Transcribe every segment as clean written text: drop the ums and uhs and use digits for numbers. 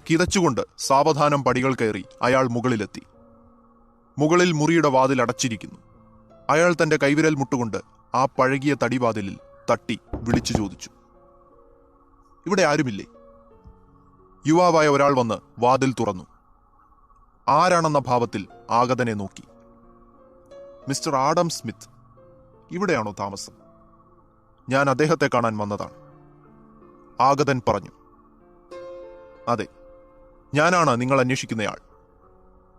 കിതച്ചുകൊണ്ട് സാവധാനം പടികൾ കയറി അയാൾ മുകളിലെത്തി. മുകളിൽ മുറിയുടെ വാതിൽ അടച്ചിരിക്കുന്നു. അയാൾ തന്റെ കൈവിരൽ മുട്ടുകൊണ്ട് ആ പഴകിയ തടിവാതിലിൽ തട്ടി വിളിച്ചു ചോദിച്ചു, ഇവിടെ ആരുമില്ലേ? യുവാവായ ഒരാൾ വന്ന് വാതിൽ തുറന്നു. ആരാണെന്ന ഭാവത്തിൽ ആഗതനെ നോക്കി. മിസ്റ്റർ ആഡം സ്മിത്ത്, ഇവിടെയാണോ താമസം? ഞാൻ അദ്ദേഹത്തെ കാണാൻ വന്നതാണ്. ആഗതൻ പറഞ്ഞു. അതെ, ഞാനാണ് നിങ്ങൾ അന്വേഷിക്കുന്നയാൾ.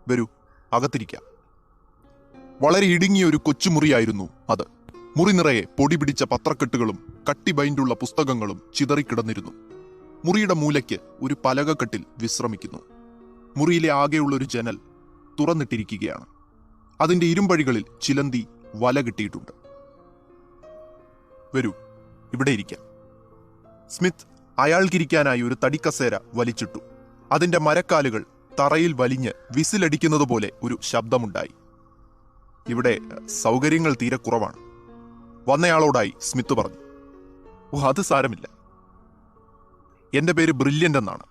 വരൂ, അകത്തിരിക്കാം. വളരെ ഇടുങ്ങിയ ഒരു കൊച്ചുമുറിയായിരുന്നു അത്. മുറി നിറയെ പൊടി പിടിച്ച പത്രക്കെട്ടുകളും കട്ടി ബൈൻഡുള്ള പുസ്തകങ്ങളും ചിതറിക്കിടന്നിരുന്നു. മുറിയുടെ മൂലയ്ക്ക് ഒരു പലകക്കെട്ടിൽ വിശ്രമിക്കുന്നു. മുറിയിലെ ആകെയുള്ള ഒരു ജനൽ തുറന്നിട്ടിരിക്കുകയാണ്. അതിന്റെ ഇരുമ്പഴികളിൽ ചിലന്തി വല കെട്ടിയിട്ടുണ്ട്. വരൂ, ഇവിടെ ഇരിക്കാം. സ്മിത്ത് അയാൾക്കിരിക്കാനായി ഒരു തടിക്കസേര വലിച്ചിട്ടു. അതിന്റെ മരക്കാലുകൾ തറയിൽ വലിഞ്ഞ് വിസിലടിക്കുന്നതുപോലെ ഒരു ശബ്ദമുണ്ടായി. ഇവിടെ സൗകര്യങ്ങൾ തീരെ കുറവാണ്, വന്നയാളോടായി സ്മിത്ത് പറഞ്ഞു. ഓ, അത് സാരമില്ല. എന്റെ പേര് ബ്രില്യൻ്റ് എന്നാണ്.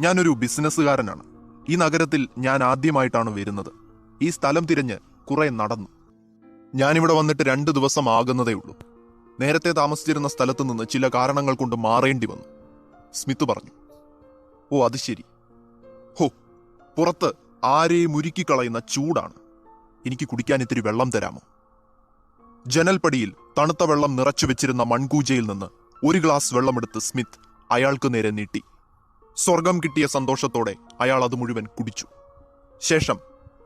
ഞാനൊരു ബിസിനസ്സുകാരനാണ്. ഈ നഗരത്തിൽ ഞാൻ ആദ്യമായിട്ടാണ് വരുന്നത്. ഈ സ്ഥലം തിരഞ്ഞ് കുറെ നടന്നു. ഞാനിവിടെ വന്നിട്ട് 2 ദിവസം ആകുന്നതേ ഉള്ളൂ. നേരത്തെ താമസിച്ചിരുന്ന സ്ഥലത്ത് നിന്ന് ചില കാരണങ്ങൾ കൊണ്ട് മാറേണ്ടി വന്നു. സ്മിത്ത് പറഞ്ഞു. ഓ, അത് ശരി. ഹോ, പുറത്ത് ആരെയും ഉരുക്കിക്കളയുന്ന ചൂടാണ്. എനിക്ക് കുടിക്കാൻ ഇത്തിരി വെള്ളം തരാമോ? ജനൽപ്പടിയിൽ തണുത്ത വെള്ളം നിറച്ചു വെച്ചിരുന്ന മൺകൂജയിൽ നിന്ന് ഒരു ഗ്ലാസ് വെള്ളമെടുത്ത് സ്മിത്ത് അയാൾക്ക് നേരെ നീട്ടി. സ്വർഗം കിട്ടിയ സന്തോഷത്തോടെ അയാൾ അത് മുഴുവൻ കുടിച്ചു. ശേഷം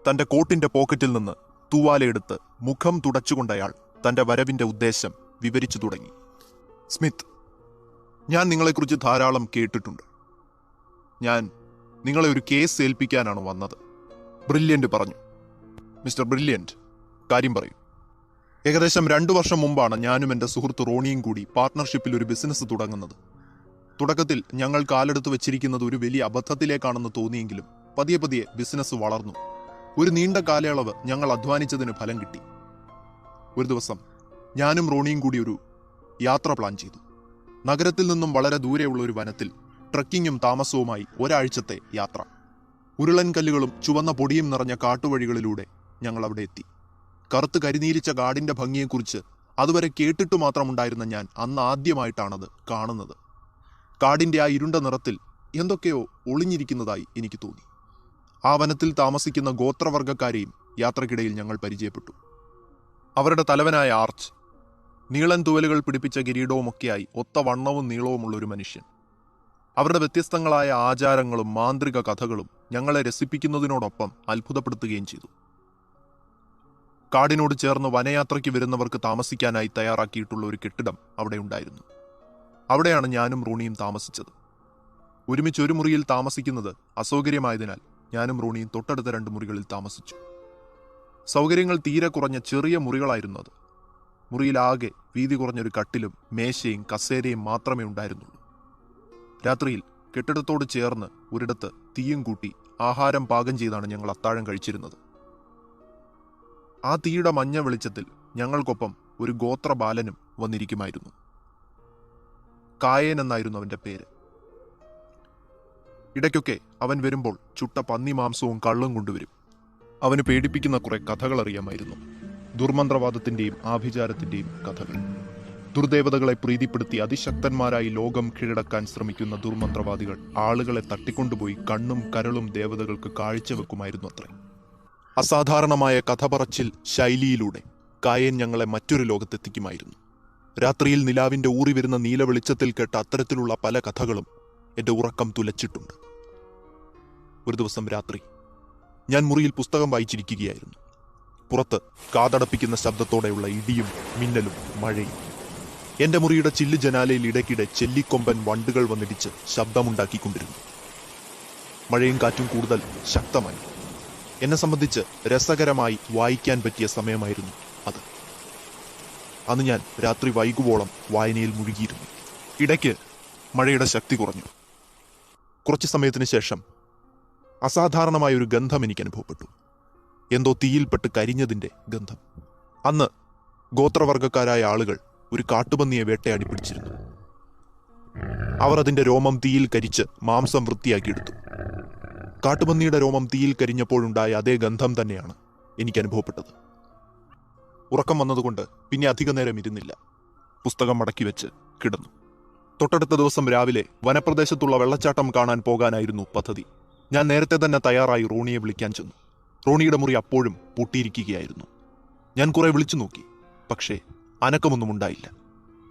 തന്റെ കോട്ടിന്റെ പോക്കറ്റിൽ നിന്ന് തൂവാലയെടുത്ത് മുഖം തുടച്ചുകൊണ്ടയാൾ തന്റെ വരവിന്റെ ഉദ്ദേശം വിവരിച്ചു തുടങ്ങി. സ്മിത്ത്, ഞാൻ നിങ്ങളെക്കുറിച്ച് ധാരാളം കേട്ടിട്ടുണ്ട്. ഞാൻ നിങ്ങളെ ഒരു കേസ് ഏൽപ്പിക്കാനാണ് വന്നത്. ബ്രില്യൻ്റ് പറഞ്ഞു. മിസ്റ്റർ ബ്രില്യൻ്റ്, കാര്യം പറയൂ. ഏകദേശം 2 വർഷം മുമ്പാണ് ഞാനും എൻ്റെ സുഹൃത്ത് റോണിയും കൂടി പാർട്ട്ണർഷിപ്പിൽ ഒരു ബിസിനസ് തുടങ്ങുന്നത്. തുടക്കത്തിൽ ഞങ്ങൾ കാലെടുത്ത് വെച്ചിരിക്കുന്നത് ഒരു വലിയ അബദ്ധത്തിലേക്കാണെന്ന് തോന്നിയെങ്കിലും പതിയെ പതിയെ ബിസിനസ് വളർന്നു. ഒരു നീണ്ട കാലയളവ് ഞങ്ങൾ അധ്വാനിച്ചതിന് ഫലം കിട്ടി. ഒരു ദിവസം ഞാനും റോണിയും കൂടി ഒരു യാത്ര പ്ലാൻ ചെയ്തു. നഗരത്തിൽ നിന്നും വളരെ ദൂരെയുള്ള ഒരു വനത്തിൽ ട്രക്കിങ്ങും താമസവുമായി ഒരാഴ്ചത്തെ യാത്ര. ഉരുളൻ കല്ലുകളും ചുവന്ന പൊടിയും നിറഞ്ഞ കാട്ടുവഴികളിലൂടെ ഞങ്ങൾ അവിടെ എത്തി. കറുത്ത് കരിനീലിച്ച കാടിന്റെ ഭംഗിയെക്കുറിച്ച് അതുവരെ കേട്ടിട്ടു മാത്രമുണ്ടായിരുന്ന ഞാൻ അന്ന് ആദ്യമായിട്ടാണത് കാണുന്നത്. കാടിന്റെ ആ ഇരുണ്ട നിറത്തിൽ എന്തൊക്കെയോ ഒളിഞ്ഞിരിക്കുന്നതായി എനിക്ക് തോന്നി. ആ വനത്തിൽ താമസിക്കുന്ന ഗോത്രവർഗക്കാരെയും യാത്രക്കിടയിൽ ഞങ്ങൾ പരിചയപ്പെട്ടു. അവരുടെ തലവനായ ആർച്ച്, നീളൻ തൂവലുകൾ പിടിപ്പിച്ച കിരീടവുമൊക്കെയായി ഒത്ത വണ്ണവും നീളവുമുള്ള ഒരു മനുഷ്യൻ. അവരുടെ വ്യത്യസ്തങ്ങളായ ആചാരങ്ങളും മാന്ത്രിക കഥകളും ഞങ്ങളെ രസിപ്പിക്കുന്നതിനോടൊപ്പം അത്ഭുതപ്പെടുത്തുകയും ചെയ്തു. കാടിനോട് ചേർന്ന് വനയാത്രയ്ക്ക് വരുന്നവർക്ക് താമസിക്കാനായി തയ്യാറാക്കിയിട്ടുള്ള ഒരു കെട്ടിടം അവിടെ ഉണ്ടായിരുന്നു. അവിടെയാണ് ഞാനും റോണിയും താമസിച്ചത്. ഒരുമിച്ച് ഒരു മുറിയിൽ താമസിക്കുന്നത് അസൗകര്യമായതിനാൽ ഞാനും റോണിയും തൊട്ടടുത്ത 2 മുറികളിൽ താമസിച്ചു. സൗകര്യങ്ങൾ തീരെ കുറഞ്ഞ ചെറിയ മുറികളായിരുന്നു അത്. മുറിയിലാകെ വീതി കുറഞ്ഞൊരു കട്ടിലും മേശയും കസേരയും മാത്രമേ ഉണ്ടായിരുന്നുള്ളൂ. രാത്രിയിൽ കെട്ടിടത്തോട് ചേർന്ന് ഒരിടത്ത് തീയും കൂട്ടി ആഹാരം പാകം ചെയ്താണ് ഞങ്ങൾ അത്താഴം കഴിച്ചിരുന്നത്. ആ തീയുടെ മഞ്ഞ വെളിച്ചത്തിൽ ഞങ്ങൾക്കൊപ്പം ഒരു ഗോത്ര ബാലനും വന്നിരിക്കുമായിരുന്നു. കായേൻ എന്നായിരുന്നു അവന്റെ പേര്. ഇടയ്ക്കൊക്കെ അവൻ വരുമ്പോൾ ചുട്ട പന്നി മാംസവും കള്ളും കൊണ്ടുവരും. അവന് പേടിപ്പിക്കുന്ന കുറെ കഥകൾ അറിയാമായിരുന്നു. ദുർമന്ത്രവാദത്തിന്റെയും ആഭിചാരത്തിന്റെയും കഥകൾ. ദുർദേവതകളെ പ്രീതിപ്പെടുത്തി അതിശക്തന്മാരായി ലോകം കീഴടക്കാൻ ശ്രമിക്കുന്ന ദുർമന്ത്രവാദികൾ ആളുകളെ തട്ടിക്കൊണ്ടുപോയി കണ്ണും കരളും ദേവതകൾക്ക് കാഴ്ചവെക്കുമായിരുന്നു അത്രേ. അസാധാരണമായ കഥ പറച്ചിൽ ശൈലിയിലൂടെ കായേൻ ഞങ്ങളെ മറ്റൊരു ലോകത്തെത്തിക്കുമായിരുന്നു. രാത്രിയിൽ നിലാവിന്റെ ഊറി വരുന്ന നീല വെളിച്ചത്തിൽ കേട്ട അത്തരത്തിലുള്ള പല കഥകളും എന്റെ ഉറക്കം തുലച്ചിട്ടുണ്ട്. ഒരു ദിവസം രാത്രി ഞാൻ മുറിയിൽ പുസ്തകം വായിച്ചിരിക്കുകയായിരുന്നു. പുറത്ത് കാതടപ്പിക്കുന്ന ശബ്ദത്തോടെയുള്ള ഇടിയും മിന്നലും മഴയും. എന്റെ മുറിയുടെ ചില്ല് ജനാലയിൽ ഇടയ്ക്കിടെ ചെല്ലിക്കൊമ്പൻ വണ്ടുകൾ വന്നിടിച്ച് ശബ്ദമുണ്ടാക്കിക്കൊണ്ടിരുന്നു. മഴയും കാറ്റും കൂടുതൽ ശക്തമായി. എന്നെ സംബന്ധിച്ച് രസകരമായി വായിക്കാൻ പറ്റിയ സമയമായിരുന്നു അത്. അന്ന് ഞാൻ രാത്രി വൈകുവോളം വായനയിൽ മുഴുകിയിരുന്നു. ഇടയ്ക്ക് മഴയുടെ ശക്തി കുറഞ്ഞു. കുറച്ചു സമയത്തിന് ശേഷം അസാധാരണമായ ഒരു ഗന്ധം എനിക്ക് അനുഭവപ്പെട്ടു. എന്തോ തീയിൽപ്പെട്ട് കരിഞ്ഞതിൻ്റെ ഗന്ധം. അന്ന് ഗോത്രവർഗക്കാരായ ആളുകൾ ഒരു കാട്ടുപന്നിയെ വേട്ടയാടി പിടിച്ചിരുന്നു. അവർ അതിൻ്റെ രോമം തീയിൽ കരിച്ച് മാംസം വൃത്തിയാക്കിയെടുത്തു. കാട്ടുപന്നിയുടെ രോമം തീയിൽ കരിഞ്ഞപ്പോഴുണ്ടായ അതേ ഗന്ധം തന്നെയാണ് എനിക്ക് അനുഭവപ്പെട്ടത്. ഉറക്കം വന്നതുകൊണ്ട് പിന്നെ അധിക നേരം ഇരുന്നില്ല. പുസ്തകം മടക്കി വെച്ച് കിടന്നു. തൊട്ടടുത്ത ദിവസം രാവിലെ വനപ്രദേശത്തുള്ള വെള്ളച്ചാട്ടം കാണാൻ പോകാനായിരുന്നു പദ്ധതി. ഞാൻ നേരത്തെ തന്നെ തയ്യാറായി റോണിയെ വിളിക്കാൻ ചെന്നു. റോണിയുടെ മുറി അപ്പോഴും പൂട്ടിയിരിക്കുകയായിരുന്നു. ഞാൻ കുറെ വിളിച്ചു നോക്കി, പക്ഷേ അനക്കമൊന്നും ഉണ്ടായില്ല.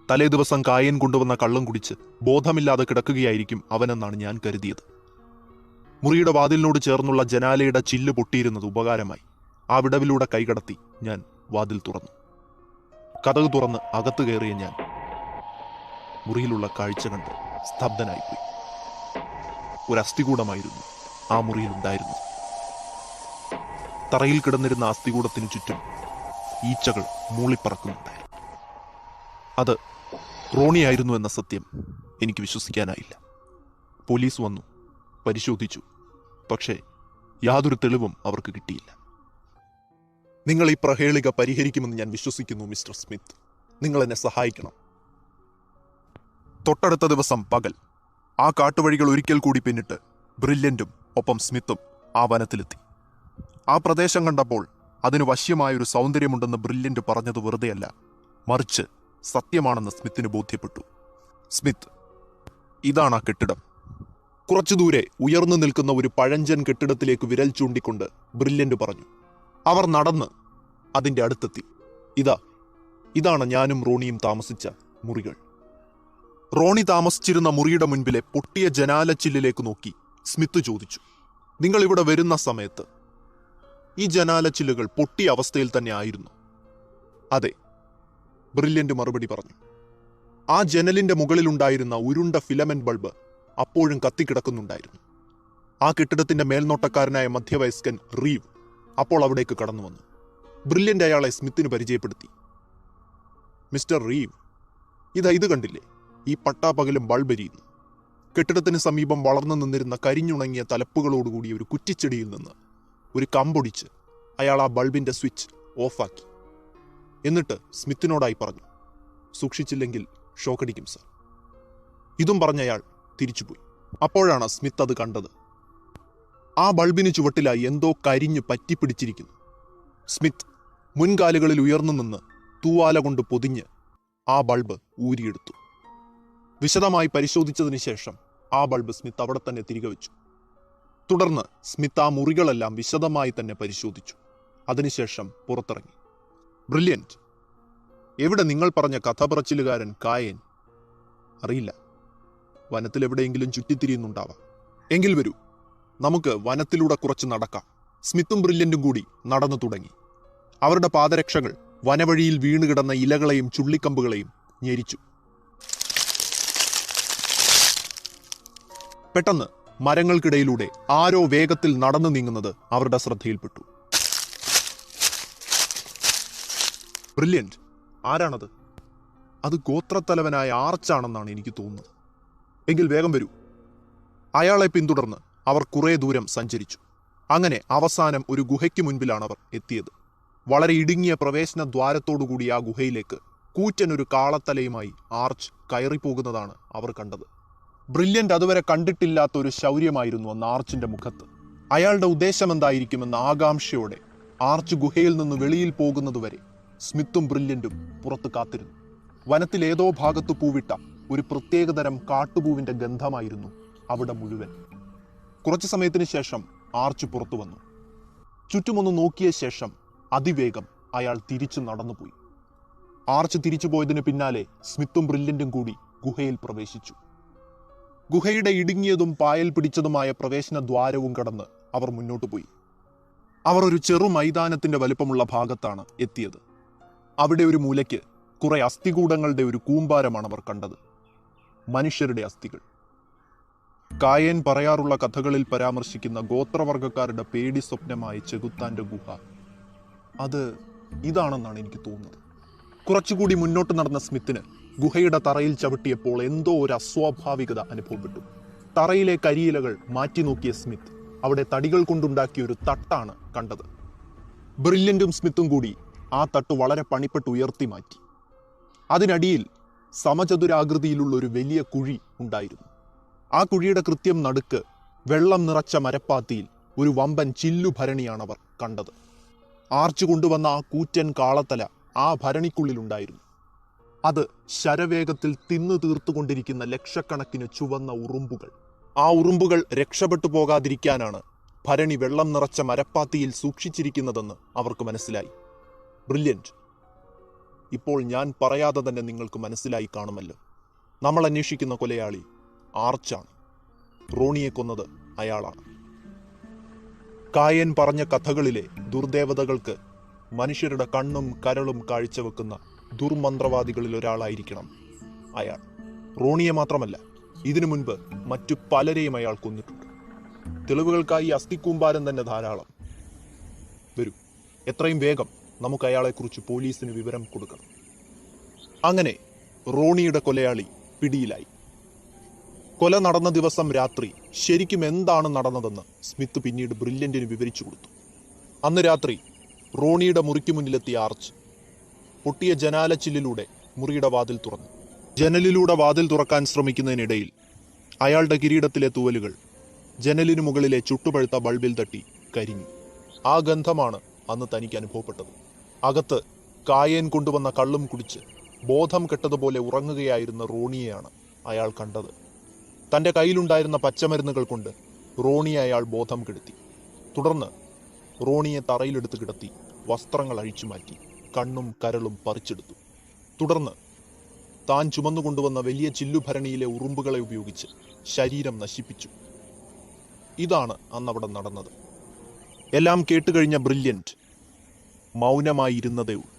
തലേ ദിവസം കായൻ കൊണ്ടുവന്ന കള്ളം കുടിച്ച് ബോധമില്ലാതെ കിടക്കുകയായിരിക്കും അവനെന്നാണ് ഞാൻ കരുതിയത്. മുറിയുടെ വാതിലിനോട് ചേർന്നുള്ള ജനാലയുടെ ചില്ല് പൊട്ടിയിരുന്നത് ഉപകാരമായി. ആ വിടവിലൂടെ കൈകടത്തി ഞാൻ വാതിൽ തുറന്നു. കതക് തുറന്ന് അകത്ത് കയറിയ ഞാൻ മുറിയിലുള്ള കാഴ്ച കണ്ട് സ്തബ്ധനായിപ്പോയി. ഒരു അസ്ഥികൂടമായിരുന്നു ആ മുറിയിലുണ്ടായിരുന്നത്. തറയിൽ കിടന്നിരുന്ന അസ്ഥികൂടത്തിനു ചുറ്റും ഈച്ചകൾ മൂളിപ്പറക്കുന്നുണ്ടായിരുന്നു. അത് റോണിയായിരുന്നു എന്ന സത്യം എനിക്ക് വിശ്വസിക്കാനായില്ല. പോലീസ് വന്നു, പരിശോധിച്ചു. പക്ഷേ യാതൊരു തെളിവും അവർക്ക് കിട്ടിയില്ല. നിങ്ങൾ ഈ പ്രഹേളിക പരിഹരിക്കുമെന്ന് ഞാൻ വിശ്വസിക്കുന്നു മിസ്റ്റർ സ്മിത്ത്. നിങ്ങൾ എന്നെ സഹായിക്കണം. തൊട്ടടുത്ത ദിവസം പകൽ ആ കാട്ടുവഴികൾ ഒരിക്കൽ കൂടി പിന്നിട്ട് ബ്രില്യന്റും ഒപ്പം സ്മിത്തും ആ വനത്തിലെത്തി. ആ പ്രദേശം കണ്ടപ്പോൾ അതിന് വശ്യമായൊരു സൗന്ദര്യമുണ്ടെന്ന് ബ്രില്യന്റ് പറഞ്ഞത് വെറുതെയല്ല, മറിച്ച് സത്യമാണെന്ന് സ്മിത്തിന് ബോധ്യപ്പെട്ടു. സ്മിത്ത്, ഇതാണ് ആ കെട്ടിടം. കുറച്ചു ദൂരെ ഉയർന്നു നിൽക്കുന്ന ഒരു പഴഞ്ചൻ കെട്ടിടത്തിലേക്ക് വിരൽ ചൂണ്ടിക്കൊണ്ട് ബ്രില്യന്റ് പറഞ്ഞു. അവർ നടന്ന് അതിൻ്റെ അടുത്തെത്തി. ഇതാണ് ഞാനും റോണിയും താമസിച്ച മുറികൾ. റോണി താമസിച്ചിരുന്ന മുറിയുടെ മുൻപിലെ പൊട്ടിയ ജനാലച്ചില്ലിലേക്ക് നോക്കി സ്മിത്ത് ചോദിച്ചു, നിങ്ങൾ ഇവിടെ വരുന്ന സമയത്ത് ഈ ജനാലച്ചില്ലുകൾ പൊട്ടിയ അവസ്ഥയിൽ തന്നെ ആയിരുന്നു? അതെ, ബ്രില്യന്റ് മറുപടി പറഞ്ഞു. ആ ജനലിന്റെ മുകളിലുണ്ടായിരുന്ന ഉരുണ്ട ഫിലമെന്റ് ബൾബ് അപ്പോഴും കത്തിക്കിടക്കുന്നുണ്ടായിരുന്നു. ആ കെട്ടിടത്തിന്റെ മേൽനോട്ടക്കാരനായ മധ്യവയസ്കൻ റീവ് അപ്പോൾ അവിടേക്ക് കടന്നു വന്നു. ബ്രില്യന്റ് അയാളെ സ്മിത്തിന് പരിചയപ്പെടുത്തി. മിസ്റ്റർ റീവ്, ഇത് കണ്ടില്ലേ? ഈ പട്ടാപ്പകലും ബൾബ് എരിയുന്നു. കെട്ടിടത്തിന് സമീപം വളർന്നു നിന്നിരുന്ന കരിഞ്ഞുണങ്ങിയ തലപ്പുകളോടുകൂടി ഒരു കുറ്റിച്ചെടിയിൽ നിന്ന് ഒരു കമ്പൊടിച്ച് അയാൾ ആ ബൾബിന്റെ സ്വിച്ച് ഓഫാക്കി. എന്നിട്ട് സ്മിത്തിനോടായി പറഞ്ഞു, സൂക്ഷിച്ചില്ലെങ്കിൽ ഷോക്കടിക്കും സർ. ഇതും പറഞ്ഞയാൾ തിരിച്ചുപോയി. അപ്പോഴാണ് സ്മിത്ത് അത് കണ്ടത്. ആ ബൾബിന് ചുവട്ടിലായി എന്തോ കരിഞ്ഞു പറ്റിപ്പിടിച്ചിരിക്കുന്നു. സ്മിത്ത് മുൻകാലുകളിൽ ഉയർന്നു നിന്ന് തൂവാല കൊണ്ട് പൊതിഞ്ഞ് ആ ബൾബ് ഊരിയെടുത്തു. വിശദമായി പരിശോധിച്ചതിന് ശേഷം ആ ബൾബ് സ്മിത്ത് അവിടെ തന്നെ തിരികെ വെച്ചു. തുടർന്ന് സ്മിത്ത് ആ മുറികളെല്ലാം വിശദമായി തന്നെ പരിശോധിച്ചു. അതിനുശേഷം പുറത്തിറങ്ങി. ബ്രില്യന്റ്, എവിടെ നിങ്ങൾ പറഞ്ഞ കഥ പറച്ചിലുകാരൻ കായൻ? അറിയില്ല, വനത്തിലെവിടെയെങ്കിലും ചുറ്റിത്തിരിയുന്നുണ്ടാവാം. എങ്കിൽ വരൂ, നമുക്ക് വനത്തിലൂടെ കുറച്ച് നടക്കാം. സ്മിത്തും ബ്രില്യന്റും കൂടി നടന്നു തുടങ്ങി. അവരുടെ പാദരക്ഷകൾ വനവഴിയിൽ വീണുകിടന്ന ഇലകളെയും ചുള്ളിക്കമ്പുകളെയും ഞെരിച്ചു. പെട്ടെന്ന് മരങ്ങൾക്കിടയിലൂടെ ആരോ വേഗത്തിൽ നടന്നു നീങ്ങുന്നത് അവരുടെ ശ്രദ്ധയിൽപ്പെട്ടു. ബ്രില്യന്റ്, ആരാണത്? അത് ഗോത്രത്തലവനായ ആർച്ചാണെന്നാണ് എനിക്ക് തോന്നുന്നത്. എങ്കിൽ വേഗം വരൂ. അയാളെ പിന്തുടർന്ന് അവർ കുറെ ദൂരം സഞ്ചരിച്ചു. അങ്ങനെ അവസാനം ഒരു ഗുഹയ്ക്ക് മുൻപിലാണ് അവർ എത്തിയത്. വളരെ ഇടുങ്ങിയ പ്രവേശന ദ്വാരത്തോടുകൂടി ആ ഗുഹയിലേക്ക് കൂറ്റനൊരു കാളത്തലയുമായി ആർച്ച് കയറിപ്പോകുന്നതാണ് അവർ കണ്ടത്. ബ്രില്യന്റ് അതുവരെ കണ്ടിട്ടില്ലാത്ത ഒരു ശൗര്യമായിരുന്നു അന്ന് ആർച്ചിന്റെ മുഖത്ത്. അയാളുടെ ഉദ്ദേശം എന്തായിരിക്കുമെന്ന ആകാംക്ഷയോടെ ആർച്ച് ഗുഹയിൽ നിന്ന് വെളിയിൽ പോകുന്നതുവരെ സ്മിത്തും ബ്രില്യന്റും പുറത്ത് കാത്തിരുന്നു. വനത്തിൽ ഏതോ ഭാഗത്ത് പൂവിട്ട ഒരു പ്രത്യേകതരം കാട്ടുപൂവിന്റെ ഗന്ധമായിരുന്നു അവിടെ മുഴുവൻ. കുറച്ചു സമയത്തിന് ശേഷം ആർച്ച് പുറത്തു വന്നു. ചുറ്റുമൊന്ന് നോക്കിയ ശേഷം അതിവേഗം അയാൾ തിരിച്ചു നടന്നുപോയി. ആർച്ച് തിരിച്ചു പോയതിന് പിന്നാലെ സ്മിത്തും ബ്രില്യന്റും കൂടി ഗുഹയിൽ പ്രവേശിച്ചു. ഗുഹയുടെ ഇടുങ്ങിയതും പായൽ പിടിച്ചതുമായ പ്രവേശന ദ്വാരവും കടന്ന് അവർ മുന്നോട്ട് പോയി. അവർ ഒരു ചെറു മൈതാനത്തിന്റെ വലുപ്പമുള്ള ഭാഗത്താണ് എത്തിയത്. അവിടെ ഒരു മൂലയ്ക്ക് കുറെ അസ്ഥികൂടങ്ങളുടെ ഒരു കൂമ്പാരമാണ് അവർ കണ്ടത്. മനുഷ്യരുടെ അസ്ഥികൾ. കായൻ പറയാറുള്ള കഥകളിൽ പരാമർശിക്കുന്ന ഗോത്രവർഗക്കാരുടെ പേടി സ്വപ്നമായ ചെകുത്താന്റെ ഗുഹ, അത് ഇതാണെന്നാണ് എനിക്ക് തോന്നുന്നത്. കുറച്ചുകൂടി മുന്നോട്ട് നടന്ന സ്മിത്തിന് ഗുഹയുടെ തറയിൽ ചവിട്ടിയപ്പോൾ എന്തോ ഒരു അസ്വാഭാവികത അനുഭവപ്പെട്ടു. തറയിലെ കരിയിലകൾ മാറ്റി നോക്കിയ സ്മിത്ത് അവിടെ തടികൾ കൊണ്ടുണ്ടാക്കിയ ഒരു തട്ടാണ് കണ്ടത്. ബ്രില്യന്റും സ്മിത്തും കൂടി ആ തട്ട് വളരെ പണിപ്പെട്ട് ഉയർത്തി മാറ്റി. അതിനടിയിൽ സമചതുരാകൃതിയിലുള്ള ഒരു വലിയ കുഴി ഉണ്ടായിരുന്നു. ആ കുഴിയുടെ കൃത്യം നടുക്ക് വെള്ളം നിറച്ച മരപ്പാത്തിയിൽ ഒരു വമ്പൻ ചില്ലുഭരണിയാണവർ കണ്ടത്. ആർച്ചു കൊണ്ടുവന്ന ആ കൂറ്റൻ കാളത്തല ആ ഭരണിക്കുള്ളിലുണ്ടായിരുന്നു. അത് ശരവേഗത്തിൽ തിന്നു തീർത്തുകൊണ്ടിരിക്കുന്ന ലക്ഷക്കണക്കിന് ചുവന്ന ഉറുമ്പുകൾ. ആ ഉറുമ്പുകൾ രക്ഷപ്പെട്ടു പോകാതിരിക്കാനാണ് ഭരണി വെള്ളം നിറച്ച മരപ്പാത്തിയിൽ സൂക്ഷിച്ചിരിക്കുന്നതെന്ന് അവർക്ക് മനസ്സിലായി. ബ്രില്യന്റ്, ഇപ്പോൾ ഞാൻ പറയാതെ തന്നെ നിങ്ങൾക്ക് മനസ്സിലായി കാണുമല്ലോ. നമ്മൾ അന്വേഷിക്കുന്ന കൊലയാളി ആർച്ചാണ്. റോണിയെ കൊന്നത് അയാളാണ്. കായൻ പറഞ്ഞ കഥകളിലെ ദുർദേവതകൾക്ക് മനുഷ്യരുടെ കണ്ണും കരളും കാഴ്ചവെക്കുന്ന ദുർമന്ത്രവാദികളിൽ ഒരാളായിരിക്കണം അയാൾ. റോണിയെ മാത്രമല്ല, ഇതിനു മുൻപ് മറ്റു പലരെയും അയാൾ കൊന്നിട്ടുണ്ട്. തെളിവുകൾക്കായി അസ്ഥിക്കൂമ്പാരം തന്നെ ധാരാളം. വരൂ, എത്രയും വേഗം നമുക്ക് അയാളെക്കുറിച്ച് പോലീസിന് വിവരം കൊടുക്കണം. അങ്ങനെ റോണിയുടെ കൊലയാളി പിടിയിലായി. കൊല നടന്ന ദിവസം രാത്രി ശരിക്കും എന്താണ് നടന്നതെന്ന് സ്മിത്ത് പിന്നീട് ബ്രില്യന്റിന് വിവരിച്ചു കൊടുത്തു. അന്ന് രാത്രി റോണിയുടെ മുറിക്ക് മുന്നിലെത്തിയ ആർച്ച് പൊട്ടിയ ജനാലച്ചില്ലിലൂടെ മുറിയുടെ വാതിൽ തുറന്നു. ജനലിലൂടെ വാതിൽ തുറക്കാൻ ശ്രമിക്കുന്നതിനിടയിൽ അയാളുടെ കിരീടത്തിലെ തൂവലുകൾ ജനലിനു മുകളിലെ ചുട്ടുപഴുത്ത ബൾബിൽ തട്ടി കരിഞ്ഞു. ആ ഗന്ധമാണ് അന്ന് തനിക്ക് അനുഭവപ്പെട്ടത്. അകത്ത് കായേൻ കൊണ്ടുവന്ന കള്ളും കുടിച്ച് ബോധം കെട്ടതുപോലെ ഉറങ്ങുകയായിരുന്ന റോണിയെയാണ് അയാൾ കണ്ടത്. തൻ്റെ കയ്യിലുണ്ടായിരുന്ന പച്ചമരുന്നുകൾ കൊണ്ട് റോണിയെ അയാൾ ബോധം കെടുത്തി. തുടർന്ന് റോണിയെ തറയിലെടുത്ത് കിടത്തി വസ്ത്രങ്ങൾ അഴിച്ചുമാറ്റി കണ്ണും കരളും പറിച്ചെടുത്തു. തുടർന്ന് താൻ ചുമന്നുകൊണ്ടുവന്ന വലിയ ചില്ലുഭരണിയിലെ ഉറുമ്പുകളെ ഉപയോഗിച്ച് ശരീരം നശിപ്പിച്ചു. ഇതാണ് അന്നവിടെ നടന്നത്. എല്ലാം കേട്ടുകഴിഞ്ഞ ബ്രില്യന്റ് മൗനമായിരുന്നതേ ഉള്ളൂ.